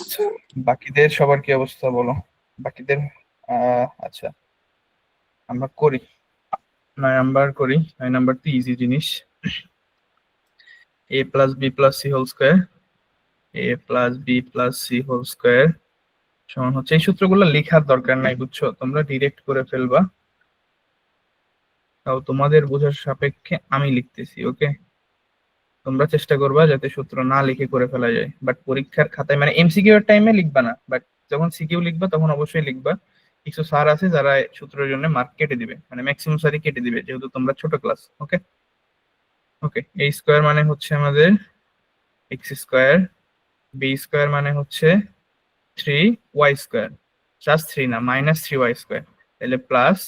আচ্ছা, বাকিদের সবার কি অবস্থা বলো, বাকিদের। আচ্ছা আমরা করি, 9 নাম্বার করি। 9 নাম্বার তো ইজি জিনিস, a plus B plus C whole square, a plus B plus C whole square সমান হচ্ছে, এই সূত্রগুলো লেখার দরকার নাই বুঝছো, তোমরা ডিরেক্ট করে ফেলবা। তাও তোমাদের বোঝার সাপেক্ষে আমি লিখতেছি, ওকে? তোমরা চেষ্টা করবা যাতে সূত্র না লিখে করে ফেলা যায়, বাট পরীক্ষার খাতায় মানে এমসিকিউ এর টাইমে লিখবা না, বাট যখন সিকিউ লিখবা তখন অবশ্যই লিখবা। কিছু স্যার আছে যারা সূত্রের জন্য মার্ক কেটে দিবে, মানে ম্যাক্সিমাম স্যারই কেটে দিবে যেহেতু তোমরা ছোট ক্লাস, ওকে? ওকে, এই স্কোয়ার মানে হচ্ছে আমাদের এক্স স্কোয়ার, বি স্কোয়ার মানে হচ্ছে 3y স্কোয়ার, জাস্ট 3 না, মাইনাস 3y স্কোয়ার, তাহলে plus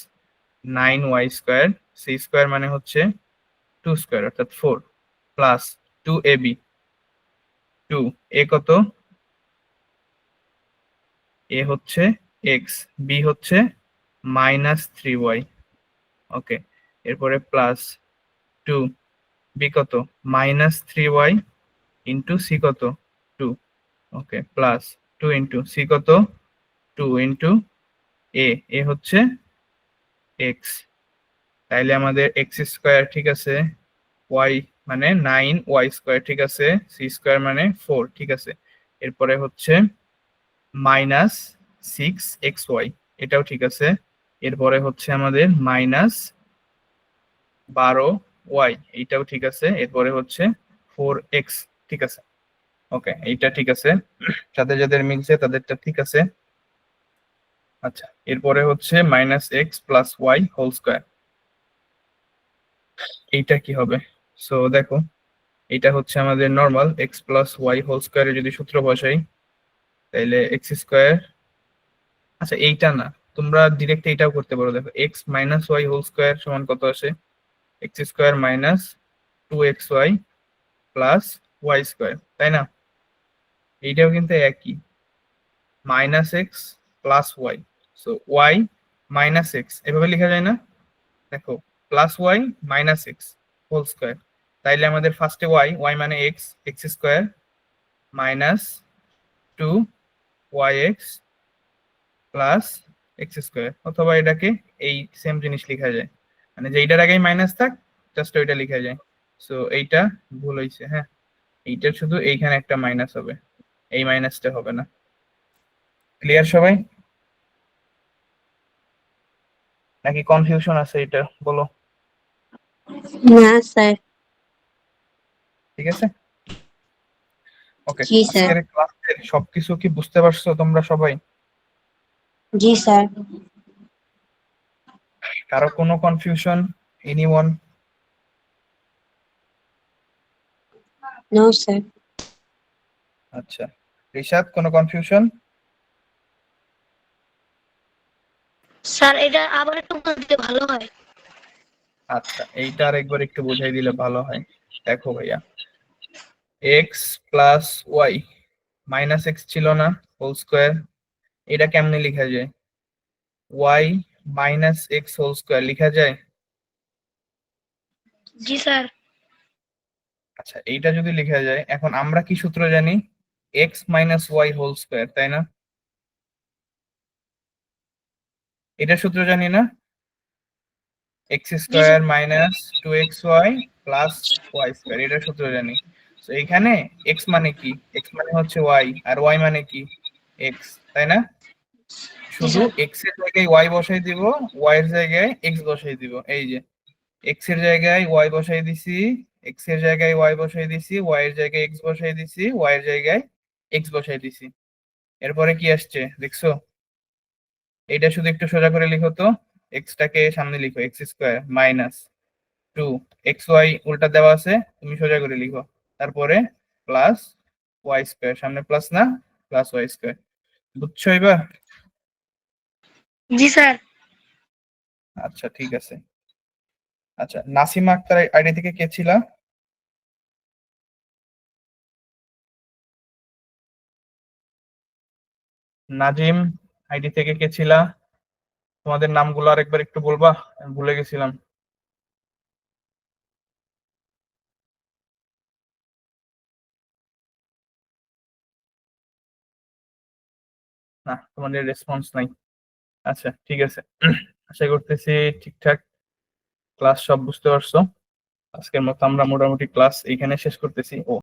9y square, c square মানে হচ্ছে 2 স্কোয়ার অর্থাৎ 4, প্লাস 2ab, 2 এ কত, এ হচ্ছে এক্স, বি হচ্ছে মাইনাস 3y, ওকে? এরপরে প্লাস 2, বি কত, মাইনাস 3y ইন্টু সি কত, 2, ওকে? প্লাস 2 ইন্টু সি কত, 2 ইন্টু এ, এ হচ্ছে এক্স, তাইলে আমাদের এক্স স্কোয়ার ঠিক আছে, ওয়াই মানে 9y স্কোয়ার ঠিক আছে, সি স্কোয়ার মানে 4 ঠিক আছে, এরপরে হচ্ছে মাইনাস 6xy, এটাও ঠিক আছে, এরপরে হচ্ছে আমাদের মাইনাস 12y, এইটাও ঠিক আছে, এরপরে হচ্ছে 4x, ঠিক আছে? ওকে, এইটা ঠিক আছে, যাদের যাদের মিলছে তাদেরটা ঠিক আছে। আচ্ছা, এরপরে হচ্ছে minus x plus Y whole square, এইটা কি হবে? সো দেখো, এটা হচ্ছে আমাদের normal x plus Y whole স্কোয়ারে যদি সূত্র বসাই, তাইলে এক্স স্কোয়ার, আচ্ছা এইটা না, তোমরা ডিরেক্ট এইটাও করতে পারো। দেখো x minus Y whole square সমান কত আসে? X square minus 2xy plus Y square, তাই না? এইটাও কিন্তু একই, minus x plus y. So y minus x এভাবে লেখা যায় না? দেখো plus y minus x whole square, তাইলে আমাদের ফার্স্টে ওয়াই, ওয়াই মানে x, x square minus 2yx plus x square, অথবা এটাকে এই সেম জিনিস লেখা যায়, মানে যেইটার আগেই মাইনাস থাক জাস্ট ওইটা লেখা যায়। সো এইটা ভুল হয়েছে, হ্যাঁ, এইটার শুধু এইখানে একটা মাইনাস হবে, এই মাইনাসটা হবে না। ক্লিয়ার সবাই, নাকি কনফিউশন আছে? এটা বলো। না স্যার। ঠিক আছে, ওকে। জি স্যার। আজকের ক্লাসের সবকিছু কি বুঝতে পারছো তোমরা সবাই? জি স্যার। কারো কোনো কনফিউশন? এনিওয়ান? No sir. আচ্ছা, রিশাদ কোনো কনফিউশন? স্যার এটা আবার একটু বলে দিলে ভালো হয়। আচ্ছা, এইটা আরেকবার একটু বোঝাই দিলে ভালো হয়। দেখো ভাইয়া, x plus y minus x ছিল না হোল স্কোয়ার, এটা কেমনে লেখা যায়? Y minus x whole square লেখা যায়? জি স্যার। আচ্ছা, এইটা যদি লেখা যায়, এখন আমরা কি সূত্র জানি? X minus Y whole square, তাই না? এটা সূত্র জানি না? এক্স জি square sir. Minus 2xy plus Y square, এটা সূত্র জানি। তো এখানে এক্স মানে কি? এক্স মানে হচ্ছে ওয়াই, আর ওয়াই মানে কি? এক্স, তাই না? জি শুধু স্যার। এক্স এর জায়গায় ওয়াই বসাই দিব, ওয়াই এর জায়গায় এক্স বসাই দিব। এই যে এক্স এর জায়গায় ওয়াই বসাই দিছি, এক্স এর জায়গায় ওয়াই বসাই দিছি, ওয়াই এর জায়গায় এক্স বসাই দিছি, ওয়াই এর জায়গায় এক্স বসাই দিছি। এরপরে কি আসছে দেখছো? এটা শুধু একটু সোজা করে লিখো তো, এক্সটাকে সামনে লিখো, এক্স স্কোয়ার মাইনাস 2xy উল্টা দেওয়া আছে, তুমি সোজা করে লিখো, তারপরে প্লাস ওয়াই স্কোয়ার, সামনে প্লাস না, প্লাস ওয়াই স্কোয়ার। বুঝছো এবার? জি স্যার। আচ্ছা ঠিক আছে। আচ্ছা, নাসিমা আক্তার আইডি থেকে কে ছিল? নাজিম আইডি থেকে কে ছিল? তোমাদের নামগুলো আরেকবার একটু বলবা, আমি ভুলে গেছিলাম। না, তোমাদের রেসপন্স নাই। আচ্ছা ঠিক আছে, আশা করতেছি ঠিকঠাক ক্লাস সব বুঝতে পারছো। আজকের মতো আমরা মোটামুটি ক্লাস এইখানে শেষ করতেছি। ও